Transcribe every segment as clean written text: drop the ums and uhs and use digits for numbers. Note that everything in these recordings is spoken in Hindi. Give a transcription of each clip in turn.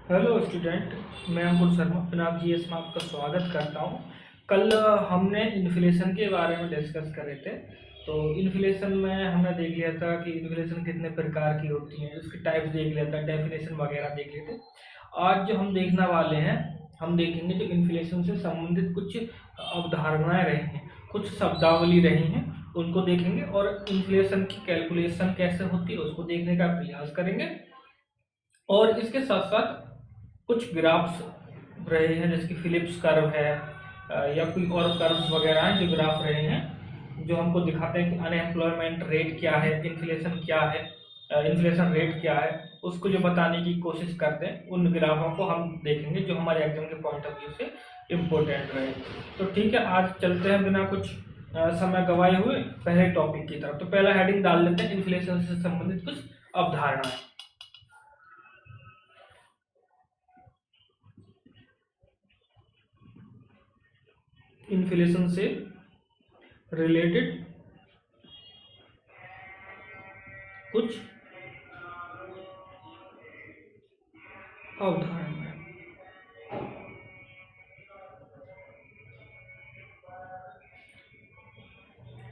हेलो स्टूडेंट, मैं अंकुर शर्मा पिनाक जीएस में आपका स्वागत करता हूँ। कल हमने इन्फ्लेशन के बारे में डिस्कस करे थे। तो इन्फ्लेशन में हमने देख लिया था कि इन्फ्लेशन कितने प्रकार की होती हैं, उसके टाइप्स देख लिया था, डेफिनेशन वगैरह देख लिए थे। आज जो हम देखने वाले हैं, हम देखेंगे जो इन्फ्लेशन से संबंधित कुछ अवधारणाएं रही हैं, कुछ शब्दावली रही हैं, उनको देखेंगे और इन्फ्लेशन की कैलकुलेशन कैसे होती है उसको देखने का प्रयास करेंगे। और इसके साथ साथ कुछ ग्राफ्स रहे हैं, जैसे कि फिलिप्स कर्व है या कोई और कर्व्स वगैरह हैं जो ग्राफ रहे हैं, जो हमको दिखाते हैं कि अनएम्प्लॉयमेंट रेट क्या है, इन्फ्लेशन क्या है, इन्फ्लेशन रेट क्या है, उसको जो बताने की कोशिश करते हैं। उन ग्राफों को हम देखेंगे जो हमारे एग्जाम के पॉइंट ऑफ व्यू से इम्पोर्टेंट रहे। तो ठीक है, आज चलते हैं बिना कुछ समय गवाए हुए पहले टॉपिक की तरफ। तो पहला हेडिंग डाल लेते हैं, इन्फ्लेशन से संबंधित कुछ अवधारणाएं। इन्फ्लेशन से रिलेटेड कुछ अवधारणाएं।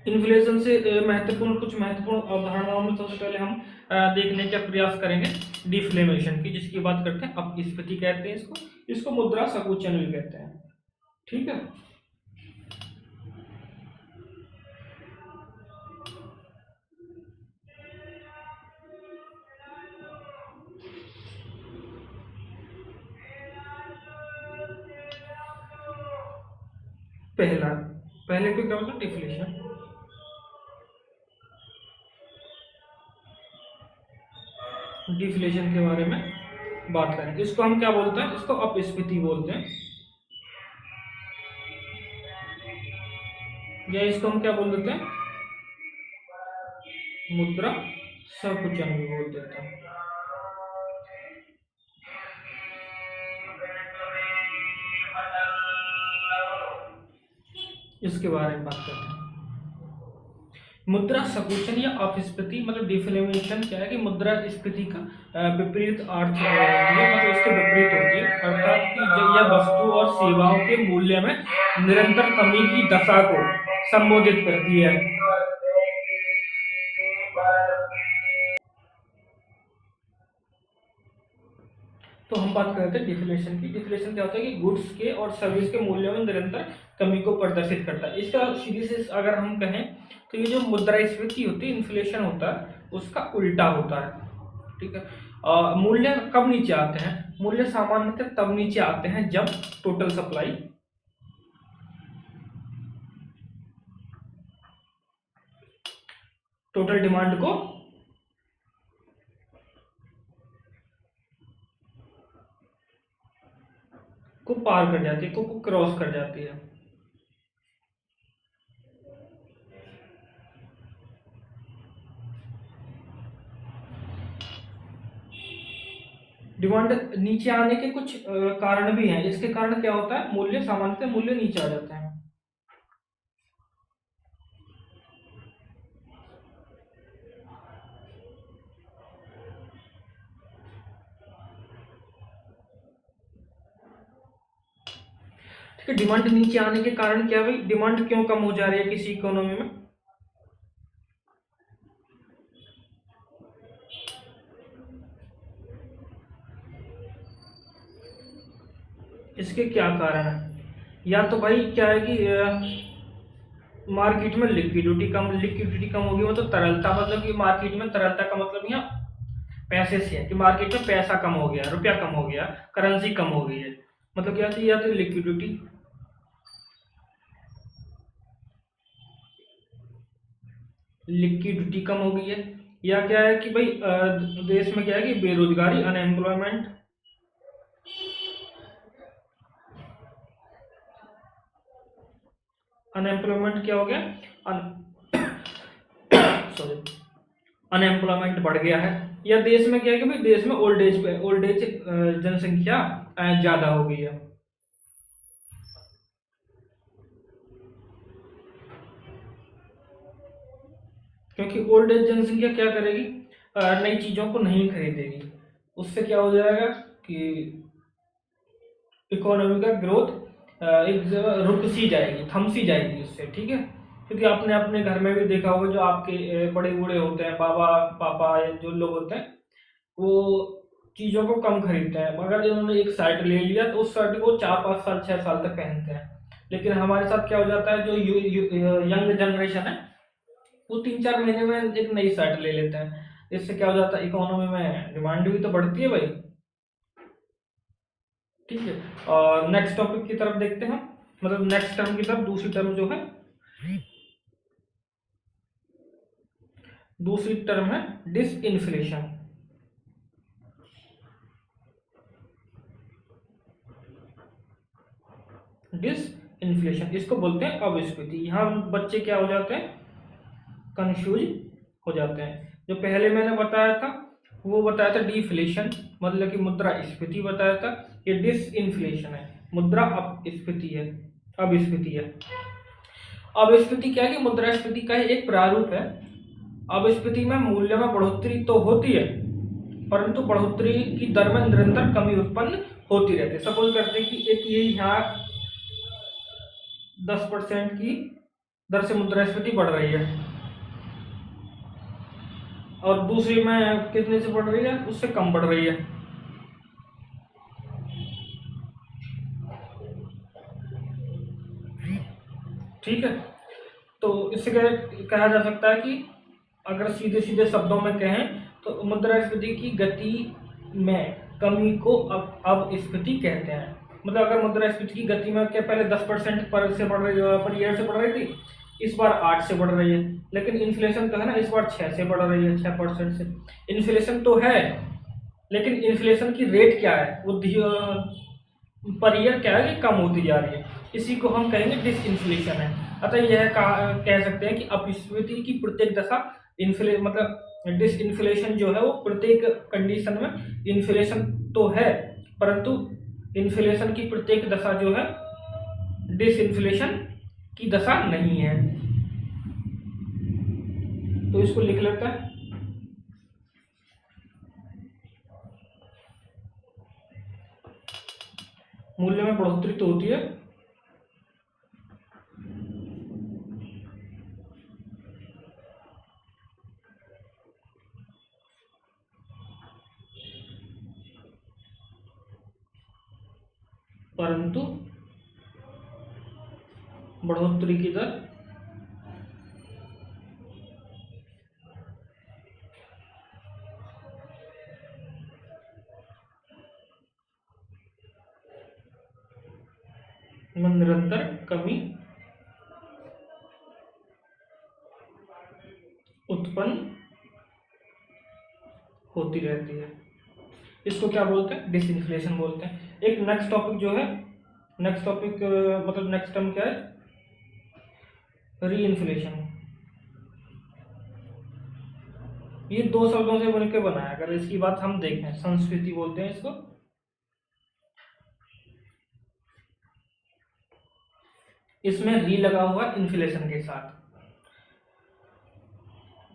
इन्फ्लेशन से कुछ महत्वपूर्ण अवधारणाओं में सबसे पहले हम देखने का प्रयास करेंगे डिफ्लेमेशन की, जिसकी बात करते हैं अपस्फीति कहते हैं इसको। इसको मुद्रा संकुचन भी कहते हैं। ठीक है, पहला पहले को क्या बोलते हैं, डिफ्लेशन। डिफ्लेशन के बारे में बात करें, इसको हम क्या बोलते हैं, इसको अपस्फीति बोलते हैं, या इसको हम क्या बोल देते हैं, मुद्रा संकुचन भी बोल देते हैं। इसके बारे में बात करते हैं। मुद्रा संकुचन या अपस्फीति मतलब डिफ्लेमेशन क्या है कि मुद्रा स्फीति का विपरीत अर्थ होती है, मतलब इसके विपरीत होती है, अर्थात कि जब यह वस्तु और सेवाओं के मूल्य में निरंतर कमी की दशा को संबोधित करती है। तो हम बात करते हैं डिफ्लेशन की। डिफ्लेशन क्या होता है कि गुड्स के और सर्विस के मूल्यों में निरंतर कमी को प्रदर्शित करता है। इसका सीधी से अगर हम कहें तो ये जो मुद्रास्फीति होती है, इन्फ्लेशन होता है, उसका उल्टा होता है। ठीक है, मूल्य कब नीचे आते हैं, मूल्य सामान्यतः तब नीचे आते हैं जब टोटल सप्लाई टोटल डिमांड को पार कर जाती है, को क्रॉस कर जाती है। डिमांड नीचे आने के कुछ कारण भी हैं। इसके कारण क्या होता है, मूल्य सामान्यतः मूल्य नीचे आ जाते हैं। ठीक है, डिमांड नीचे आने के कारण क्या भाई, डिमांड क्यों कम हो जा रही है किसी इकोनॉमी में, इसके क्या कारण है। या तो भाई क्या है कि मार्केट में लिक्विडिटी कम होगी, मतलब तरलता, मतलब कि मार्केट में तरलता का मतलब यहाँ पैसे से है कि मार्केट में पैसा कम हो गया, रुपया कम हो गया, करेंसी कम हो गई है। मतलब क्या थी, या तो लिक्विडिटी कम हो गई है, या क्या है कि भाई देश में क्या है कि बेरोजगारी, अनएम्प्लॉयमेंट, अनएम्प्लॉयमेंट क्या हो गया, सॉरी, अनएम्प्लॉयमेंट बढ़ गया है। या देश में क्या है कि भाई देश में ओल्ड एज जनसंख्या ज्यादा हो गई है। क्योंकि ओल्ड एज जनसंख्या क्या करेगी, नई चीजों को नहीं खरीदेगी। उससे क्या हो जाएगा कि इकोनॉमी का ग्रोथ एक जगह रुक सी जाएगी, थम सी जाएगी उससे, ठीक है। क्योंकि आपने अपने घर में भी देखा होगा, जो आपके बड़े बूढ़े होते हैं, बाबा पापा या जो लोग होते हैं, वो चीज़ों को कम खरीदते हैं। अगर इन्होंने एक शर्ट ले लिया तो उस शर्ट को 4-5 साल 6 साल तक पहनते हैं। लेकिन हमारे साथ क्या हो जाता है, जो यंग जनरेशन है वो 3-4 महीने में एक नई शर्ट ले लेते हैं। इससे क्या हो जाता है, इकोनॉमी में डिमांड भी तो बढ़ती है भाई, ठीक है। और नेक्स्ट टॉपिक की तरफ देखते हैं, मतलब नेक्स्ट टर्म की तरफ। दूसरी टर्म है डिसइन्फ्लेशन। डिसइन्फ्लेशन इसको बोलते हैं अपस्फीति। यहाँ बच्चे क्या हो जाते हैं, कंफ्यूज हो जाते हैं। जो पहले मैंने बताया था वो बताया था डिफ्लेशन, मतलब कि मुद्रास्फीति बताया था। ये डिसइन्फ्लेशन है, मुद्रा अपस्फीति है, अपस्फीति है। अपस्फीति क्या है कि मुद्रास्फीति का ही एक प्रारूप है। अपस्फीति में मूल्य में बढ़ोतरी तो होती है, परंतु बढ़ोतरी की दर में निरंतर कमी उत्पन्न होती रहती है। सपोज करते हैं कि एक ये यहाँ 10% की दर से मुद्रास्फीति बढ़ रही है और दूसरी में कितने से बढ़ रही है, उससे कम बढ़ रही है। ठीक है, तो इससे क्या कहा जा सकता है कि अगर सीधे सीधे शब्दों में कहें तो मुद्रास्फीति की गति में कमी को अपस्फीति कहते हैं। मतलब अगर मुद्रास्फीति की गति में क्या पहले 10% पर से बढ़ रही पर ईयर से बढ़ रही थी, इस बार 8 से बढ़ रही है। लेकिन इन्फ्लेशन तो है ना, इस बार 6 से बढ़ रही है, 6% से। इन्फ्लेशन तो है, लेकिन इन्फ्लेशन की रेट क्या है, वो पर ईयर क्या है कि कम होती जा रही है। इसी को हम कहेंगे डिसइन्फ्लेशन है। अतः यह कह सकते हैं कि अपस्फीति की प्रत्येक दशा मतलब डिसइन्फ्लेशन जो है वो प्रत्येक कंडीशन में इन्फ्लेशन तो है, परंतु इन्फ्लेशन की प्रत्येक दशा जो है डिसइन्फ्लेशन की दशा नहीं है। तो इसको लिख लेते हैं। मूल्य में बढ़ोतरी तो होती है, परंतु बढ़ोतरी की दर में निरंतर कमी उत्पन्न होती रहती है। इसको क्या बोलते हैं, डिसइन्फ्लेशन बोलते हैं। एक नेक्स्ट टॉपिक जो है, नेक्स्ट टॉपिक मतलब नेक्स्ट टर्म क्या है, री इन्फ्लेशन। ये 2 शब्दों से बनकर बना है। अगर इसकी बात हम देखें, संस्कृति बोलते हैं इसको। इसमें री लगा हुआ इन्फ्लेशन के साथ।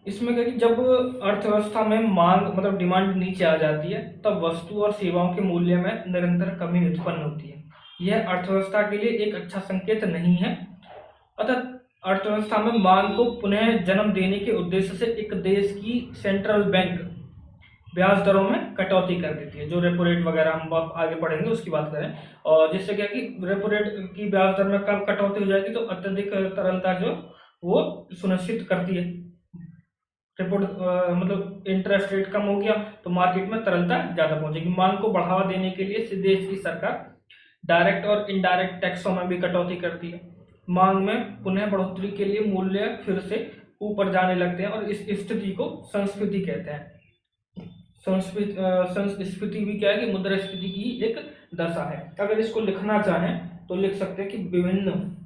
इसमें क्या कि जब अर्थव्यवस्था में मांग मतलब डिमांड नीचे आ जाती है, तब वस्तु और सेवाओं के मूल्य में निरंतर कमी उत्पन्न होती है। यह अर्थव्यवस्था के लिए एक अच्छा संकेत नहीं है। अतः अर्थव्यवस्था में मांग को पुनः जन्म देने के उद्देश्य से एक देश की सेंट्रल बैंक ब्याज दरों में कटौती कर देती है। जो रेपो रेट वगैरह हम आगे पढ़ेंगे उसकी बात करें, और जिससे क्या कि रेपो रेट की ब्याज दर में कम कटौती हो जाएगी तो अत्यधिक तरलता जो वो सुनिश्चित करती है। रेपो मतलब इंटरेस्ट रेट कम हो गया तो मार्केट में तरलता ज्यादा पहुंचेगी। मांग को बढ़ावा देने के लिए देश की सरकार डायरेक्ट और इनडायरेक्ट टैक्सों में भी कटौती करती है। मांग में पुनः बढ़ोतरी के लिए मूल्य फिर से ऊपर जाने लगते हैं और इस स्थिति को संस्फीति कहते हैं। संस्फीति भी क्या है कि मुद्रास्फीति की एक दशा है। अगर इसको लिखना चाहें तो लिख सकते हैं कि विभिन्न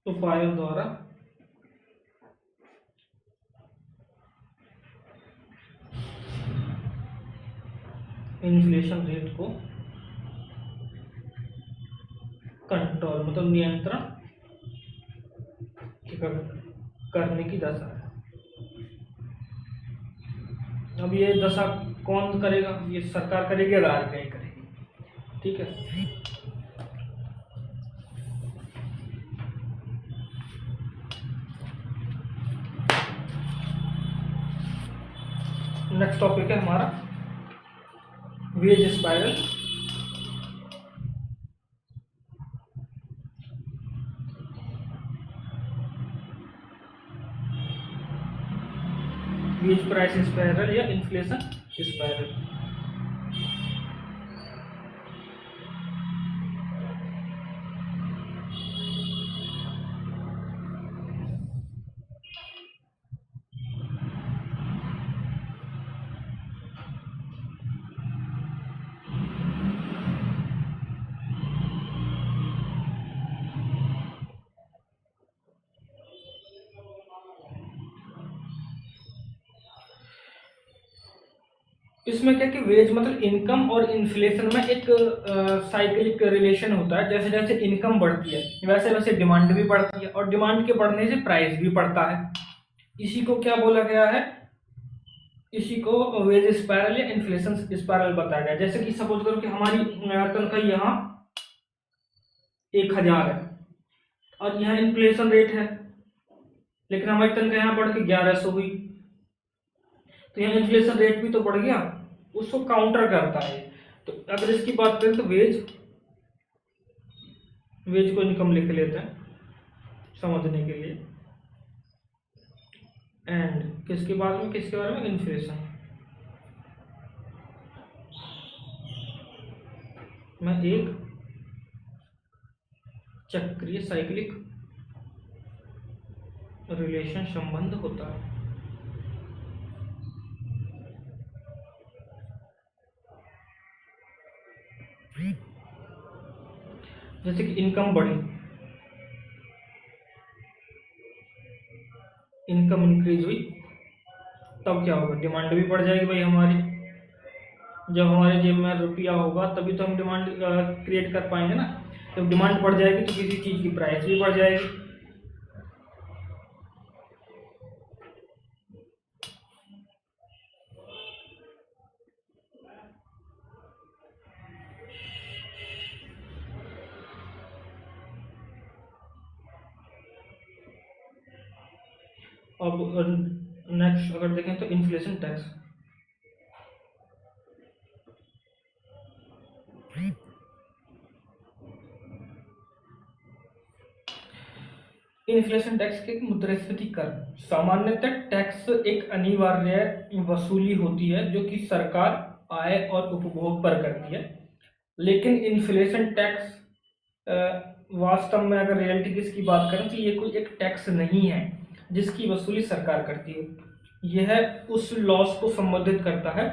उपायों द्वारा इन्फ्लेशन रेट को कंट्रोल मतलब नियंत्रण करने की दशा है। अब ये दशा कौन करेगा? ये सरकार करेगी या आरबीआई करेगी? ठीक है। नेक्स्ट टॉपिक है हमारा wage spiral. Wage price spiral या इन्फ्लेशन स्पाइरल। इसमें क्या कि वेज मतलब इनकम और इन्फ्लेशन में एक साइक्लिक रिलेशन होता है। जैसे जैसे इनकम बढ़ती है वैसे वैसे डिमांड भी बढ़ती है, और डिमांड के बढ़ने से प्राइस भी बढ़ता है। इसी को क्या बोला गया है? इसी को वेज स्पाइरल या इन्फ्लेशन स्पाइरल बताया गया। जैसे कि सपोज करो कि हमारी तनख्वाह यहाँ 1000 है और यहाँ इन्फ्लेशन रेट है, लेकिन हमारी तनख्वाह यहाँ बढ़ के 1100 हुई, तो यहाँ इन्फ्लेशन रेट भी तो बढ़ गया, उसको काउंटर करता है। तो अगर इसकी बात करें तो वेज को इनकम लिख लेते हैं समझने के लिए, एंड किसके बारे में इन्फ्लेशन। में एक चक्रीय साइक्लिक रिलेशन संबंध होता है। जैसे कि इनकम बढ़ी, इनकम इंक्रीज हुई, तब क्या होगा? डिमांड भी बढ़ जाएगी भाई हमारी। जब हमारे जेब में रुपया होगा तभी तो हम डिमांड क्रिएट कर पाएंगे ना। जब डिमांड बढ़ जाएगी तो किसी चीज़ की प्राइस भी बढ़ जाएगी। अब नेक्स्ट अगर देखें तो इन्फ्लेशन टैक्स। इन्फ्लेशन टैक्स के मुद्रास्फीति कर। सामान्यतः टैक्स एक अनिवार्य वसूली होती है जो कि सरकार आय और उपभोग पर करती है, लेकिन इन्फ्लेशन टैक्स वास्तव में अगर रियलिटी की इसकी बात करें तो ये कोई एक टैक्स नहीं है जिसकी वसूली सरकार करती है। यह उस लॉस को संबोधित करता है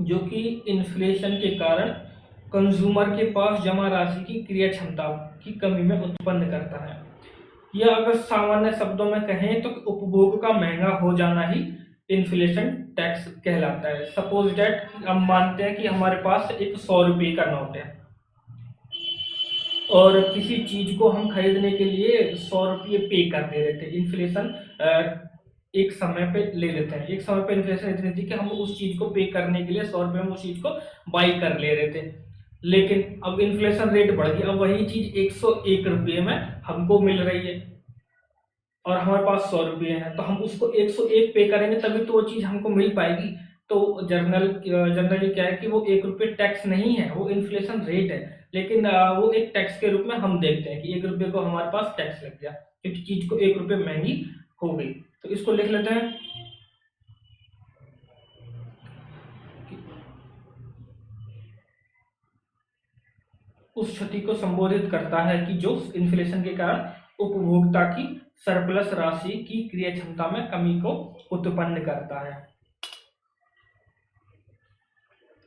जो कि इन्फ्लेशन के कारण कंज्यूमर के पास जमा राशि की क्रय क्षमता की कमी में उत्पन्न करता है। या अगर सामान्य शब्दों में कहें तो उपभोग का महंगा हो जाना ही इन्फ्लेशन टैक्स कहलाता है। सपोज डेट हम मानते हैं कि हमारे पास एक 100 रुपये का नोट है और किसी चीज को हम खरीदने के लिए 100 रुपये पे कर दे रहे थे। इन्फ्लेशन एक समय पे ले लेते हैं, एक समय पे इन्फ्लेशन इतनी थी कि हम उस चीज को पे करने के लिए 100 रुपये में उस चीज को बाई कर ले रहे थे, लेकिन अब इन्फ्लेशन रेट बढ़ गई, अब वही चीज 101 रुपये में हमको मिल रही है और हमारे पास 100 रुपये है, तो हम उसको 101 पे करेंगे तभी तो वो चीज हमको मिल पाएगी। तो जनरली क्या है कि वो 1 रुपये टैक्स नहीं है, वो इन्फ्लेशन रेट है, लेकिन वो एक टैक्स के रूप में हम देखते हैं कि 1 रुपये को हमारे पास टैक्स लग गया क्योंकि चीज को 1 रुपये महंगी हो गई। तो इसको लिख लेते हैं उस क्षति को संबोधित करता है कि जो इन्फ्लेशन के कारण उपभोक्ता की सरप्लस राशि की क्रय क्षमता में कमी को उत्पन्न करता है।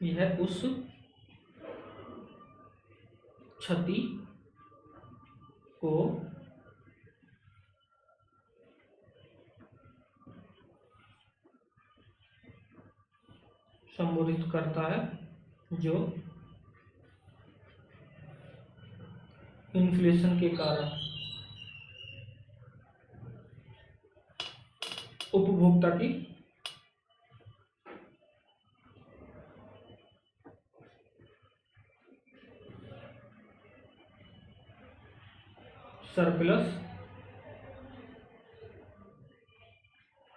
यह उस क्षति को संबोधित करता है जो इन्फ्लेशन के कारण उपभोक्ता की सरप्लस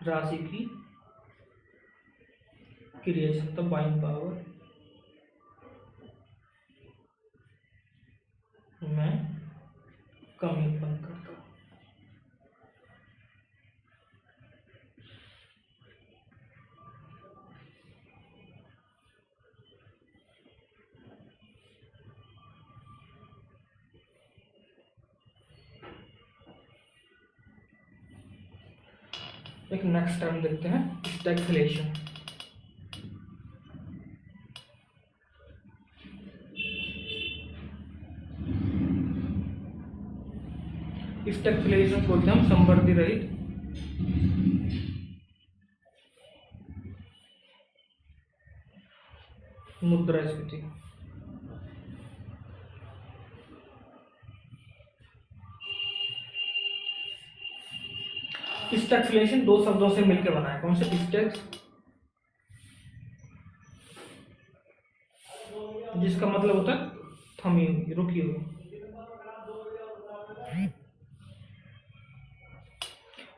राशि की क्रिएशन, तो बाइंग पावर मैं कमी उत्पन्न करता हूँ। एक नेक्स्ट टर्म देखते हैं, स्टैगफ्लेशन। स्टैगफ्लेशन को हम समृद्धि रहित मुद्रास्फीति। स्टैगफ्लेशन दो शब्दों से मिलकर बना है। कौन से? स्टैग, जिसका मतलब होता है थमी हुई, रुकी हुई,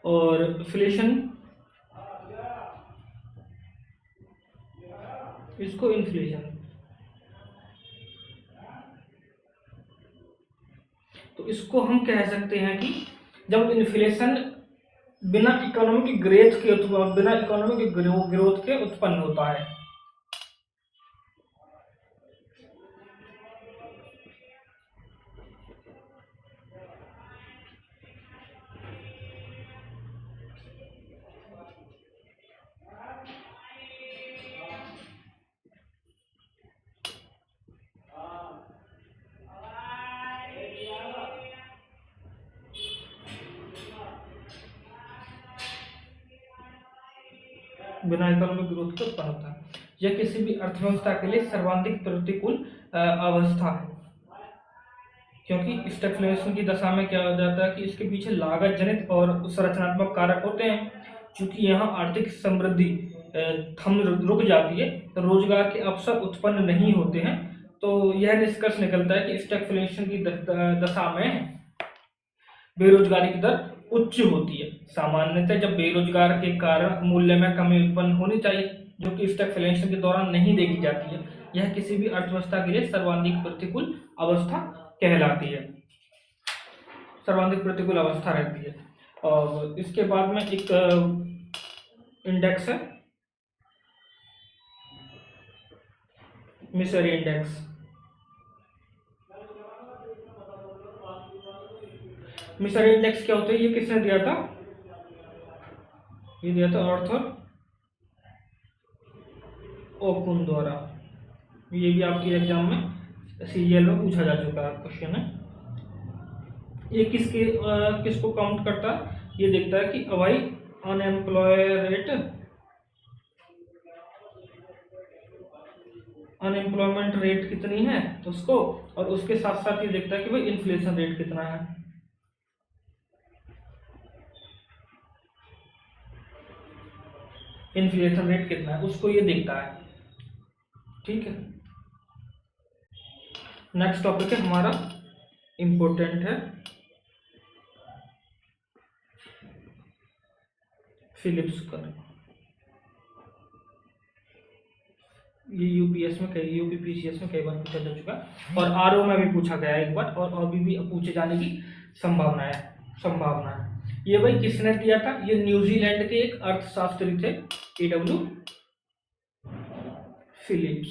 और फ्लेशन इसको इन्फ्लेशन। तो इसको हम कह सकते हैं कि जब इन्फ्लेशन बिना इकोनॉमिक ग्रोथ के ग्रोथ के उत्पन्न होता है। बिना इकोनॉमिक ग्रोथ के उत्पन्न होता है। यह किसी भी अर्थव्यवस्था के लिए सर्वाधिक प्रतिकूल अवस्था है, क्योंकि स्टैगफ्लेशन की दशा में क्या हो जाता है कि इसके पीछे लागत जनित और संरचनात्मक कारक होते हैं। क्योंकि यहाँ आर्थिक समृद्धि थम रुक जाती है, तो रोजगार के अवसर उत्पन्न नहीं होते हैं। तो यह निष्कर्ष निकलता है कि स्टैगफ्लेशन की दशा में बेरोजगारी की दर उच्च होती है। सामान्यतः जब बेरोजगार के कारण मूल्य में कमी उत्पन्न होनी चाहिए, जो कि स्टैगफ्लेशन के दौरान नहीं देखी जाती है। यह किसी भी अर्थव्यवस्था के लिए सर्वाधिक प्रतिकूल अवस्था कहलाती है, सर्वाधिक प्रतिकूल अवस्था रहती है। और इसके बाद में एक इंडेक्स है, मिसरी इंडेक्स। मिसरी इंडेक्स क्या होता है? ये किसने दिया था? ये दिया था आर्थर ओकुन द्वारा। ये भी आपके एग्जाम में सीजीएल में पूछा जा चुका है क्वेश्चन है। ये किसको काउंट करता है? ये देखता है कि भाई अनएम्प्लॉयमेंट रेट कितनी है उसको, और उसके साथ साथ ये देखता है कि भाई इन्फ्लेशन रेट कितना है। इन्फ्लेशन रेट कितना है उसको ये देखता है। ठीक है, नेक्स्ट टॉपिक है हमारा, इंपॉर्टेंट है, फिलिप्स कर्व। ये यूपीपीसीएस में कई बार पूछा जा चुका है, और आरओ में भी पूछा गया एक बार, और अभी भी पूछे जाने की संभावना है। ये भाई किसने दिया था? ये न्यूजीलैंड के एक अर्थशास्त्री थे, एडब्ल्यू फिलिप्स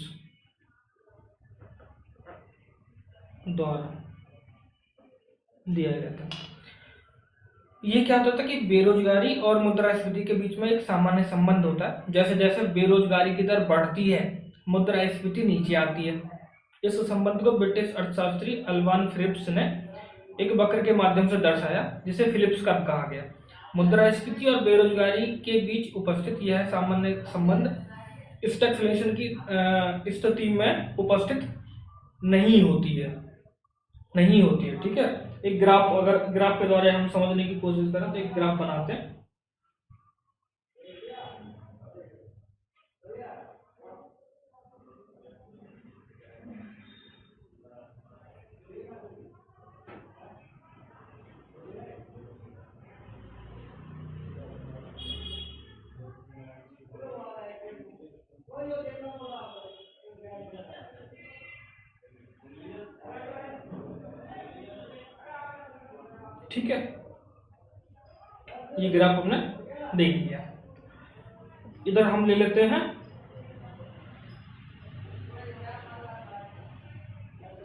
द्वारा दिया गया था। ये क्या होता था कि बेरोजगारी और मुद्रास्फीति के बीच में एक सामान्य संबंध होता है। जैसे जैसे बेरोजगारी की दर बढ़ती है, मुद्रास्फीति नीचे आती है। इस संबंध को ब्रिटिश अर्थशास्त्री अल्वान फिलिप्स ने एक वक्र के माध्यम से दर्शाया, जिसे फिलिप्स कर्व कहा गया। मुद्रास्फीति और बेरोजगारी के बीच उपस्थित यह सामान्य संबंध स्टैगफ्लेशन की स्थिति में उपस्थित नहीं होती है। ठीक है, एक ग्राफ, अगर ग्राफ के द्वारा हम समझने की कोशिश करें तो एक ग्राफ बनाते हैं। ठीक है, ये ग्राफ हमने देख लिया। इधर हम ले लेते हैं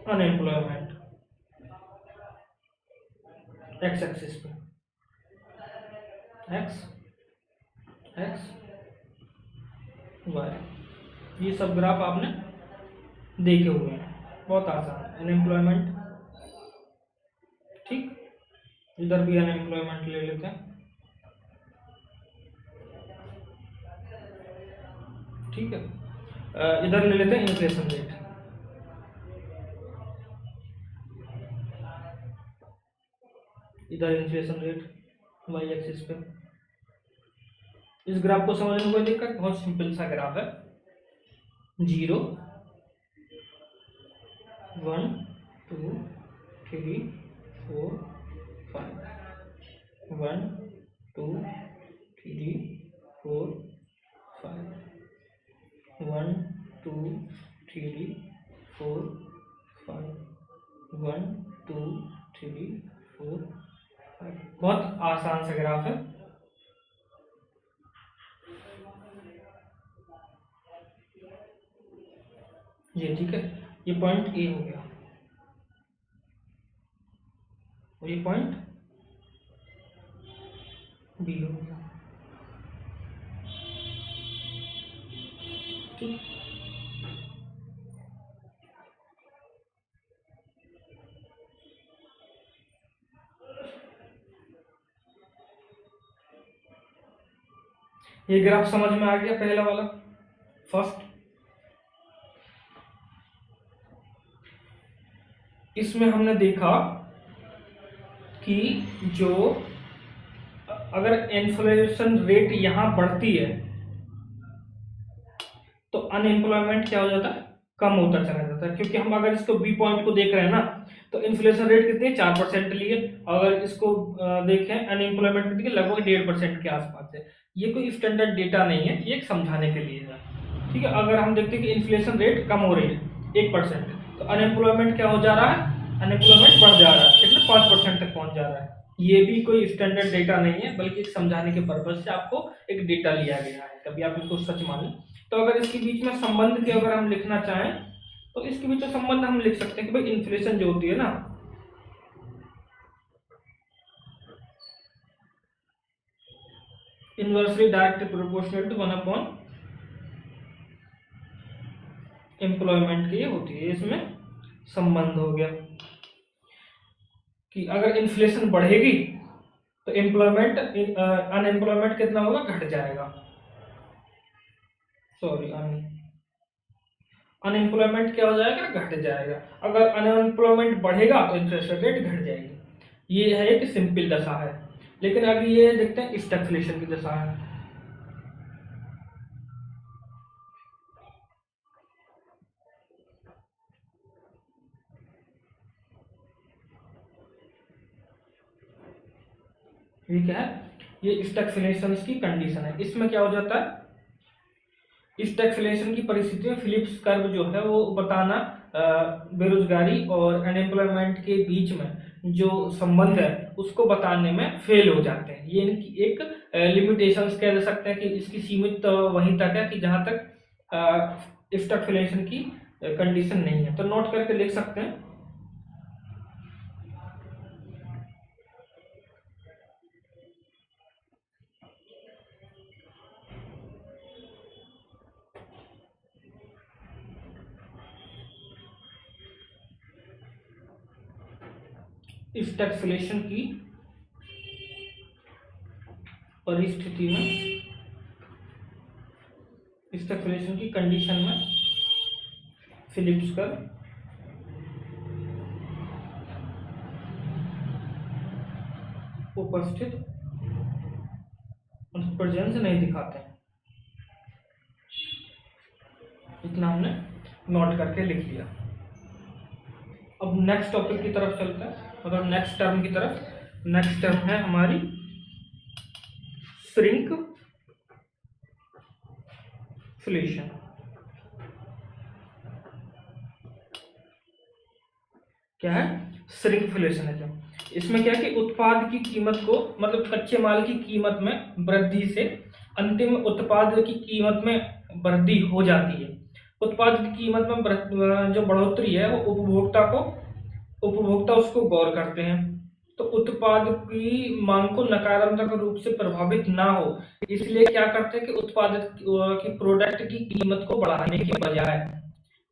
अनएम्प्लॉयमेंट, एक्स एक्सिस पे, एक्स एक्स वाई, ये सब ग्राफ आपने देखे हुए हैं, बहुत आसान। अनएम्प्लॉयमेंट, ठीक, इधर भी अनएम्प्लॉयमेंट ले लेते हैं, ठीक है। इधर ले लेते हैं इन्फ्लेशन रेट, इधर इन्फ्लेशन रेट वाई एक्सिस पे। इस ग्राफ को समझने में कोई दिक्कत? बहुत सिंपल सा ग्राफ है, 0 1 2 3 4 5, 1 2 3 4 5, 1 2 3 4 5, 1 2 3 4 5। बहुत आसान सा ग्राफ है। ये ठीक है, ये पॉइंट ए हो गया और ये पॉइंट बी हो गया, ठीक। ये ग्राफ समझ में आ गया, पहला वाला फर्स्ट। इसमें हमने देखा कि जो अगर इन्फ्लेशन रेट यहां बढ़ती है तो अनएम्प्लॉयमेंट क्या हो जाता है? कम होता चला जाता है, क्योंकि हम अगर इसको बी पॉइंट को देख रहे हैं ना, तो इन्फ्लेशन रेट कितनी है? 4% लिए। अगर इसको देखें, अनएम्प्लॉयमेंट कितनी है? लगभग 1.5% के आसपास है। ये कोई स्टैंडर्ड डेटा नहीं है, ये एक समझाने के लिए है, ठीक है। अगर हम देखते हैं कि इन्फ्लेशन रेट कम हो रही है 1%, तो अनएम्प्लॉयमेंट क्या हो जा रहा है? अनएम्प्लॉयमेंट बढ़ जा रहा है, कितने? 5% तक पहुंच जा रहा है। ये भी कोई स्टैंडर्ड डेटा नहीं है, बल्कि एक समझाने के पर्पज से आपको एक डेटा लिया गया है, कभी आप इसको सच माने। तो अगर इसके बीच में संबंध के अगर हम लिखना चाहें तो इसके बीच में संबंध हम लिख सकते हैं कि भाई इन्फ्लेशन जो होती है ना, inversely direct proportional to 1 employment की होती है। इसमें संबंध हो गया कि अगर इन्फ्लेशन बढ़ेगी तो एम्प्लॉयमेंट अनएम्प्लॉयमेंट कितना होगा? घट जाएगा। सॉरी, अनएम्प्लॉयमेंट क्या हो जाएगा? घट जाएगा। अगर अनएम्प्लॉयमेंट बढ़ेगा तो इंटरेस्ट रेट घट जाएगी। ये है एक सिंपल दशा है। लेकिन अभी ये देखते हैं स्टैग्फ्लेशन की दशा है। ये क्या है? ये स्टैग्फ्लेशन की कंडीशन है। इसमें क्या हो जाता है? स्टैग्फ्लेशन की परिस्थिति में फिलिप्स कर्व जो है वो बताना बेरोजगारी और अनएम्प्लॉयमेंट के बीच में जो संबंध है उसको बताने में फेल हो जाते हैं। ये इनकी एक लिमिटेशंस कह सकते हैं कि इसकी सीमित वहीं तक है कि जहां तक स्टैग्फ्लेशन की कंडीशन नहीं है। तो नोट करके लिख सकते हैं, स्टैग्फ्लेशन की परिस्थिति में, स्टैग्फ्लेशन की कंडीशन में फिलिप्स कर्व उपस्थित प्रेजेंस नहीं दिखाते हैं। इतना हमने नोट करके लिख लिया। अब नेक्स्ट टॉपिक की तरफ चलते हैं, मतलब नेक्स्ट टर्म की तरफ। नेक्स्ट टर्म है हमारी श्रिंकफ्लेशन। क्या है? श्रिंकफ्लेशन है। क्या इसमें क्या है कि उत्पाद की कीमत को मतलब कच्चे माल की कीमत में वृद्धि से अंतिम उत्पाद की कीमत में वृद्धि हो जाती है। उत्पाद की कीमत में जो बढ़ोतरी है वो उपभोक्ता उसको गौर करते हैं। तो उत्पाद की मांग को नकारात्मक रूप से प्रभावित ना हो इसलिए क्या करते हैं कि उत्पाद की प्रोडक्ट की कीमत को बढ़ाने के बजाय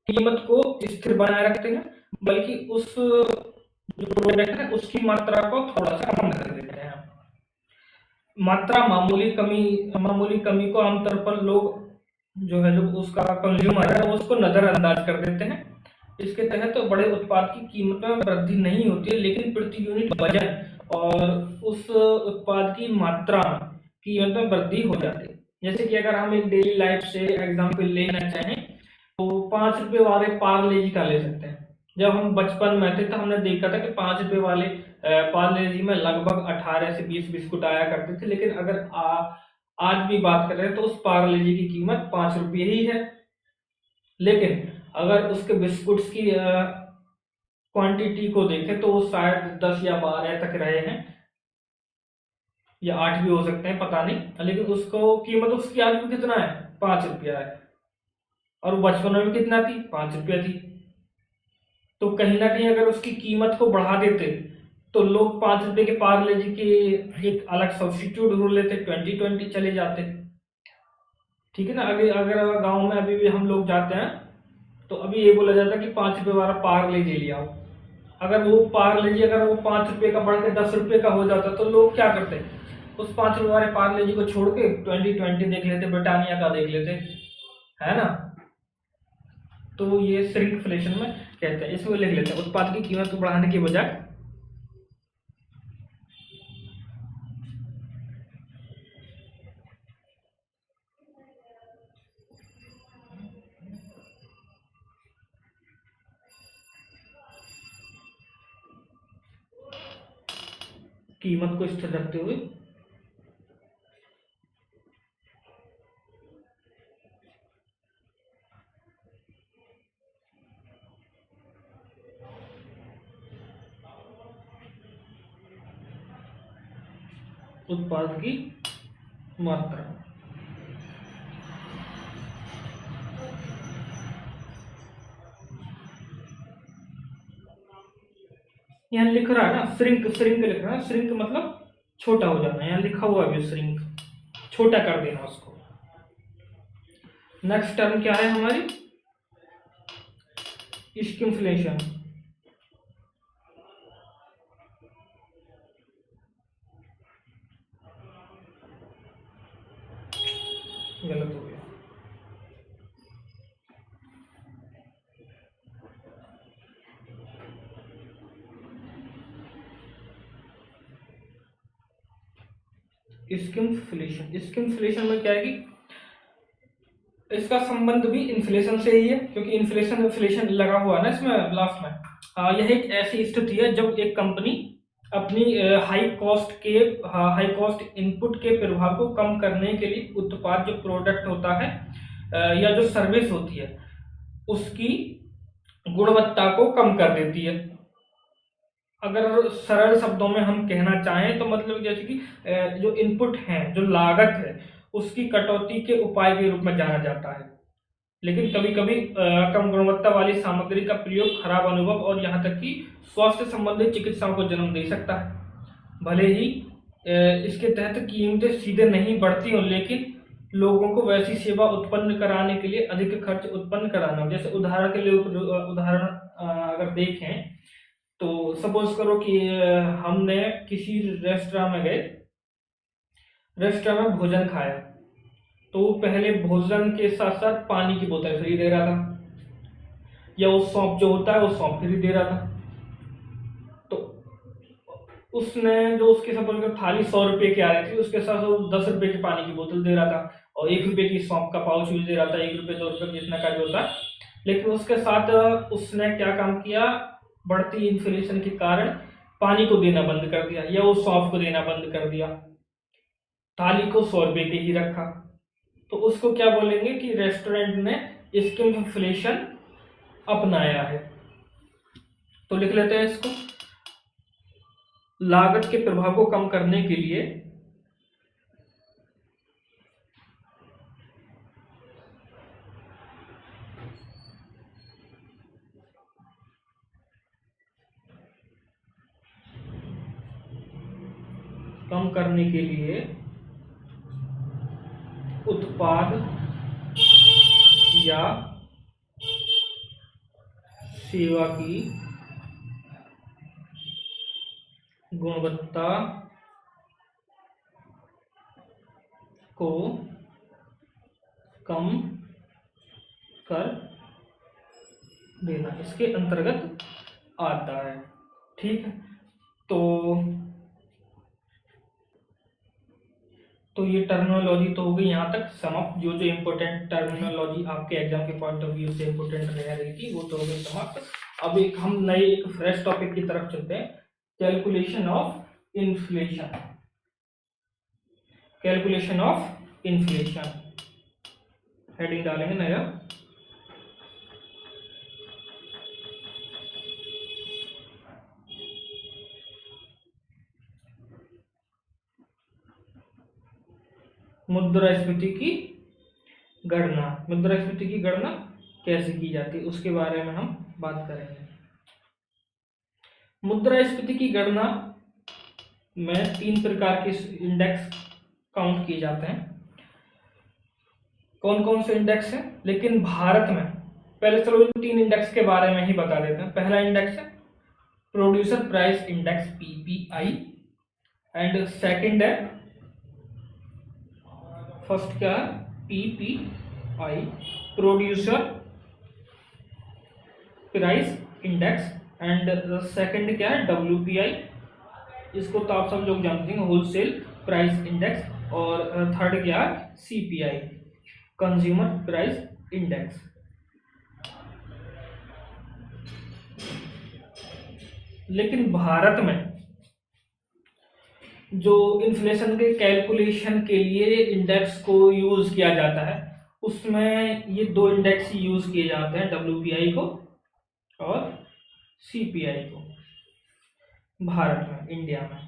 कीमत को स्थिर बनाए रखते हैं, बल्कि उस जो प्रोडक्ट है उसकी मात्रा को थोड़ा सा कम कर देते हैं। मामूली कमी को आमतौर पर लोग जो उसका कंज्यूमर है वो उसको नजरअंदाज कर देते हैं। इसके तहत तो बड़े उत्पाद की कीमत में वृद्धि नहीं होती है, लेकिन प्रति यूनिट वजन और उस उत्पाद की मात्रा कीमत में वृद्धि हो जाती है। जैसे कि अगर हम एक डेली लाइफ से एग्जांपल लेना चाहें तो 5 रुपए वाले पार्ले जी का ले सकते हैं। जब हम बचपन में थे तो हमने देखा था कि 5 रुपए वाले पार्ले जी में लगभग 18 से 20 बिस्कुट आया करते थे, लेकिन अगर आज भी बात कर रहे हैं तो उस पार्ले जी की कीमत 5 रुपये ही है। लेकिन अगर उसके बिस्कुट्स की क्वांटिटी को देखें तो वो शायद 10 या 12 तक रहे हैं, या 8 भी हो सकते हैं, पता नहीं, लेकिन उसको कीमत उसकी आज भी कितना है, 5 रुपया है। और बचपन में भी कितना थी, 5 रुपया थी। तो कहीं ना कहीं अगर उसकी कीमत को बढ़ा देते तो लोग 5 रुपए के पार्ले जी के एक अलग सब्स्टिट्यूट ढूंढ लेते, 20-20 चले जाते। ठीक है ना। अगर गांव में अभी भी हम लोग जाते हैं तो अभी ये बोला जाता है कि 5 रुपए वाला पार्ले जी ले आओ। अगर वो पार्ले जी अगर वो 5 रुपए का बढ़ के 10 रुपए का हो जाता तो लोग क्या करते, उस 5 रुपए वाले पार्ले जी को छोड़ के 20-20 देख लेते, ब्रिटानिया का देख लेते, है ना। तो ये श्रिंकफ्लेशन में कहते हैं, इसमें लिख लेते हैं उत्पाद की कीमत को बढ़ाने के बजाय कीमत को स्थिर रखते हुए उत्पाद की मात्रा। यहाँ लिख रहा है ना श्रिंक लिख रहा है, श्रिंक मतलब छोटा हो जाना, यहाँ लिखा हुआ है श्रिंक, छोटा कर देना उसको। नेक्स्ट टर्म क्या है हमारी, स्किमफ्लेशन। गलत हो गया। स्किमफ्लेशन में क्या है कि इसका संबंध भी इन्फ्लेशन से ही है, क्योंकि इन्फ्लेशन लगा हुआ है ना इसमें लास्ट में। यह एक ऐसी स्थिति है जब एक कंपनी अपनी हाई कॉस्ट इनपुट के प्रभाव को कम करने के लिए उत्पाद जो प्रोडक्ट होता है या जो सर्विस होती है उसकी गुणवत्ता को कम कर देती है। अगर सरल शब्दों में हम कहना चाहें तो मतलब जैसे कि जो इनपुट है, जो लागत है, उसकी कटौती के उपाय के रूप में जाना जाता है। लेकिन कभी कभी कम गुणवत्ता वाली सामग्री का प्रयोग खराब अनुभव और यहाँ तक कि स्वास्थ्य संबंधित चिकित्साओं को जन्म दे सकता है। भले ही इसके तहत कीमतें सीधे नहीं बढ़ती हो, लेकिन लोगों को वैसी सेवा उत्पन्न कराने के लिए अधिक खर्च उत्पन्न कराना। जैसे उदाहरण के लिए अगर देखें तो सपोज करो कि हमने किसी रेस्टोरेंट में गए, रेस्टोरेंट में भोजन खाया, तो पहले भोजन के साथ साथ पानी की बोतल फ्री दे रहा था, या वो सौंप जो होता है वो सौंप फ्री दे रहा था। तो उसने जो उसके सपोज कर थाली 100 रुपए की आ रही थी, उसके साथ वो 10 रुपए की पानी की बोतल दे रहा था और 1 रुपए की सौंप का पाउच भी दे रहा था, 1 रुपए 2 रुपए जितना का भी होता है। लेकिन उसके साथ उसने क्या काम किया, बढ़ती इन्फ्लेशन के कारण पानी को देना बंद कर दिया या वो सौंफ को देना बंद कर दिया, थाली को 100 रुपए के ही रखा। तो उसको क्या बोलेंगे कि रेस्टोरेंट ने स्किमफ्लेशन अपनाया है। तो लिख लेते हैं इसको, लागत के प्रभाव को कम करने के लिए उत्पाद या सेवा की गुणवत्ता को कम कर देना इसके अंतर्गत आता है। ठीक है, तो ये टर्मिनोलॉजी तो हो गई यहाँ तक समाप्त। जो जो इम्पोर्टेंट टर्मिनोलॉजी आपके एग्जाम के पॉइंट ऑफ व्यू से इम्पोर्टेंट रह रही थी वो तो हो गई समाप्त। अब हम नए एक फ्रेश टॉपिक की तरफ चलते हैं, calculation of inflation. Calculation of inflation heading डालेंगे नया। मुद्रास्फीति की गणना, मुद्रास्फीति की गणना कैसे की जाती है उसके बारे में हम बात करेंगे। मुद्रास्फीति की गणना में 3 प्रकार के इंडेक्स काउंट किए जाते हैं। कौन कौन से इंडेक्स हैं? लेकिन भारत में पहले चलो इन 3 इंडेक्स के बारे में ही बता देते हैं। पहला इंडेक्स है producer price index PPI, and second है, फर्स्ट क्या है PPI producer price index, and second क्या है डब्ल्यूपीआई, इसको तो आप सब लोग जानते हैं होलसेल प्राइस इंडेक्स, और थर्ड क्या है सीपीआई कंज्यूमर प्राइस इंडेक्स। लेकिन भारत में जो इन्फ्लेशन के कैलकुलेशन के लिए इंडेक्स को यूज किया जाता है उसमें ये 2 इंडेक्स यूज किए जाते हैं, डब्ल्यूपीआई को और सीपीआई को। भारत में, इंडिया में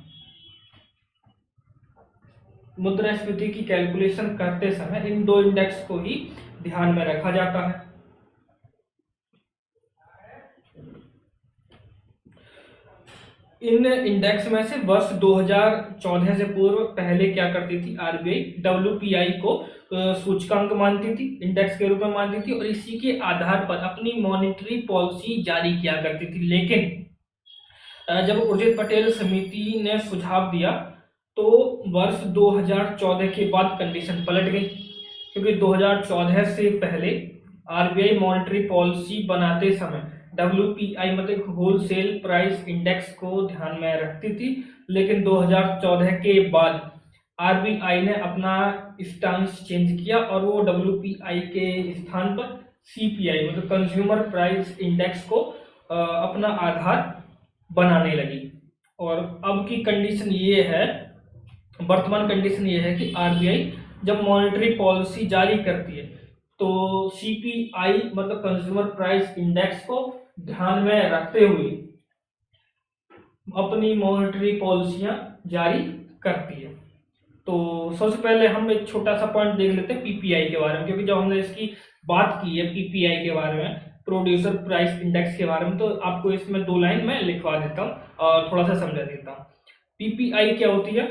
मुद्रास्फीति की कैलकुलेशन करते समय इन 2 इंडेक्स को ही ध्यान में रखा जाता है। इन इंडेक्स में से वर्ष 2014 से पूर्व पहले क्या करती थी आरबीआई, डब्ल्यूपीआई को सूचकांक मानती थी, इंडेक्स के रूप में मानती थी, और इसी के आधार पर अपनी मॉनेटरी पॉलिसी जारी किया करती थी। लेकिन जब उर्जित पटेल समिति ने सुझाव दिया तो वर्ष 2014 के बाद कंडीशन पलट गई, क्योंकि 2014 से पहले आरबीआई मॉनेटरी पॉलिसी बनाते समय डब्ल्यूपीआई मतलब होलसेल प्राइस इंडेक्स को ध्यान में रखती थी। लेकिन 2014 के बाद आरबीआई ने अपना स्टांस चेंज किया और वो डब्ल्यूपीआई के स्थान पर सीपीआई मतलब कंज्यूमर प्राइस इंडेक्स को अपना आधार बनाने लगी। और अब की कंडीशन ये है, वर्तमान कंडीशन ये है कि आरबीआई जब मॉनेटरी पॉलिसी जारी करती है तो सीपीआई मतलब कंज्यूमर प्राइस इंडेक्स को ध्यान में रखते हुए अपनी मॉनेटरी पॉलिसियां जारी करती है। तो सबसे पहले हम एक छोटा सा पॉइंट देख लेते हैं पीपीआई के बारे में, क्योंकि जब हमने इसकी बात की है पीपीआई के बारे में, प्रोड्यूसर प्राइस इंडेक्स के बारे में, तो आपको इसमें 2 लाइन मैं लिखवा देता हूँ और थोड़ा सा समझा देता हूँ। पीपीआई क्या होती है?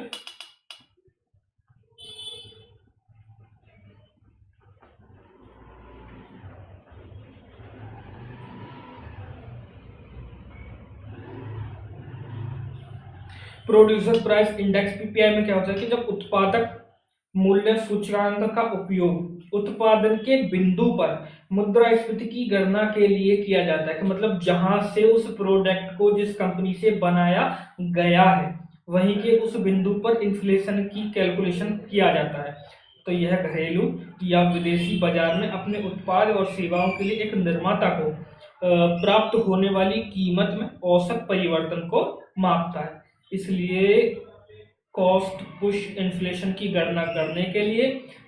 प्रोड्यूसर प्राइस इंडेक्स पीपीआई में क्या होता है कि जब उत्पादक मूल्य सूचकांक का उपयोग उत्पादन के बिंदु पर मुद्रास्फीति की गणना के लिए किया जाता है, कि मतलब जहां से उस प्रोडक्ट को जिस कंपनी से बनाया गया है वहीं के उस बिंदु पर इन्फ्लेशन की कैलकुलेशन किया जाता है। तो यह घरेलू या विदेशी बाजार में अपने उत्पाद और सेवाओं के लिए एक निर्माता को प्राप्त होने वाली कीमत में औसत परिवर्तन को मापता है। इसलिए कॉस्ट पुश इन्फ्लेशन की गणना करने के लिए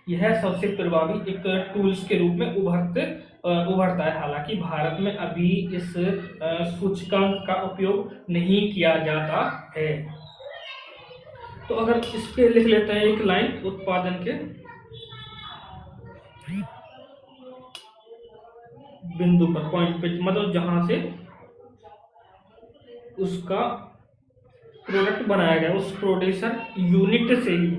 यह सबसे प्रभावी एक टूल्स के रूप में उभरता है। हालांकि भारत में अभी इस सूचकांक का उपयोग नहीं किया जाता है। तो अगर इस पे लिख लेते हैं एक लाइन उत्पादन के बिंदु पर, पॉइंट पे, मतलब जहां से उसका प्रोडक्ट बनाया गया उस प्रोड्यूसर यूनिट से ही।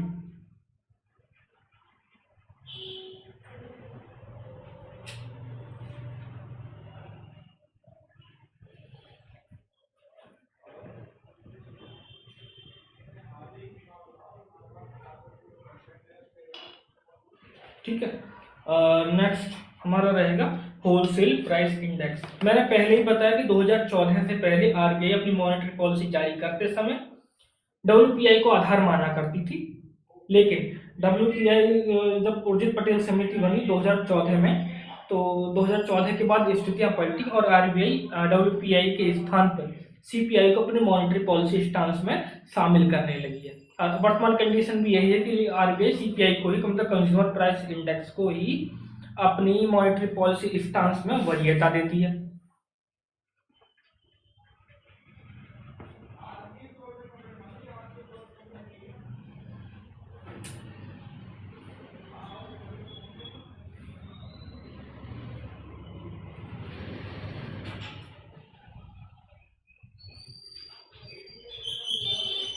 ठीक है, नेक्स्ट हमारा रहेगा होलसेल प्राइस इंडेक्स। मैंने पहले ही बताया कि 2014 से पहले आरबीआई अपनी मॉनेटरी पॉलिसी जारी करते समय डब्ल्यूपीआई को आधार माना करती थी, लेकिन डब्ल्यूपीआई जब उर्जित पटेल समिति बनी 2014 में, तो 2014 के बाद स्थितियां पलटी और आरबीआई डब्ल्यूपीआई के स्थान पर सीपीआई को अपनी मॉनेटरी पॉलिसी स्टांस में शामिल करने लगी है। वर्तमान कंडीशन भी यही है कि आरबीआई सीपीआई को ही, मतलब कंज्यूमर प्राइस इंडेक्स को ही अपनी मॉनेटरी पॉलिसी स्टांस में वरीयता देती है।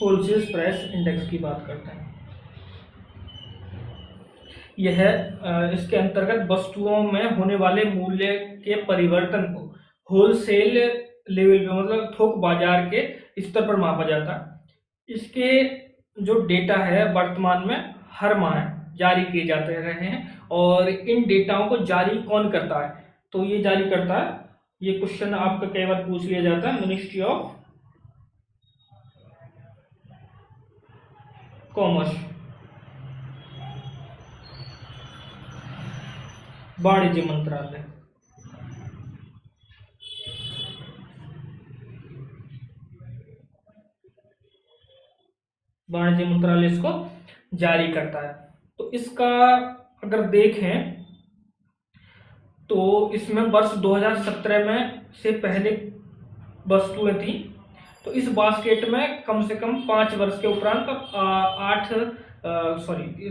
होलसेल प्राइस इंडेक्स की बात करते हैं। यह इसके अंतर्गत वस्तुओं में होने वाले मूल्य के परिवर्तन को होलसेल लेवल पे, मतलब थोक बाजार के स्तर पर मापा जाता है। इसके जो डेटा है वर्तमान में हर माह जारी किए जाते रहे हैं। और इन डेटाओं को जारी कौन करता है? तो ये जारी करता है, ये क्वेश्चन आपका कई बार पूछ लिया जाता है, मिनिस्ट्री ऑफ कॉमर्स, वाणिज्य मंत्रालय। वाणिज्य मंत्रालय इसको जारी करता है। तो इसका अगर देखें तो इसमें वर्ष 2017 में से पहले वस्तुएं थी, तो इस बास्केट में कम से कम 5 वर्ष के उपरांत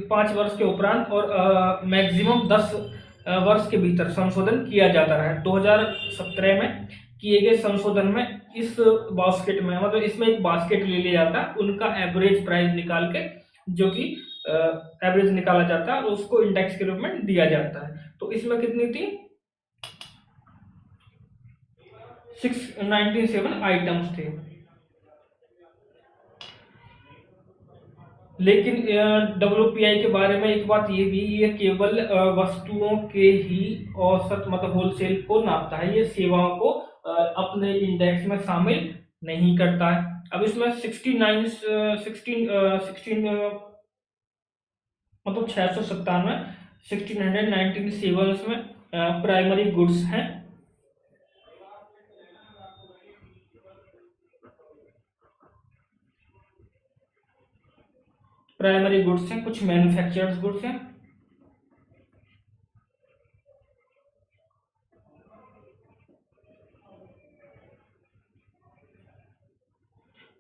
5 वर्ष के उपरांत और मैक्सिमम 10 वर्ष के भीतर संशोधन किया जाता रहा है। 2017 में किए गए संशोधन में इस बास्केट में, मतलब इसमें एक बास्केट ले लिया जाता है, उनका एवरेज प्राइस निकाल के, जो कि एवरेज निकाला जाता है और उसको इंडेक्स के रूप में दिया जाता है। तो इसमें कितनी थी? 697 आइटम्स थे। लेकिन डब्ल्यूपीआई के बारे में एक बात ये भी, ये केवल वस्तुओं के ही औसत, मतलब होलसेल को नापता है, ये सेवाओं को अपने इंडेक्स में शामिल नहीं करता है। अब इसमें 16 मतलब 697 1619 सेवाओं में प्राइमरी गुड्स हैं, प्राइमरी गुड्स हैं, कुछ मैन्युफैक्चर्ड गुड्स हैं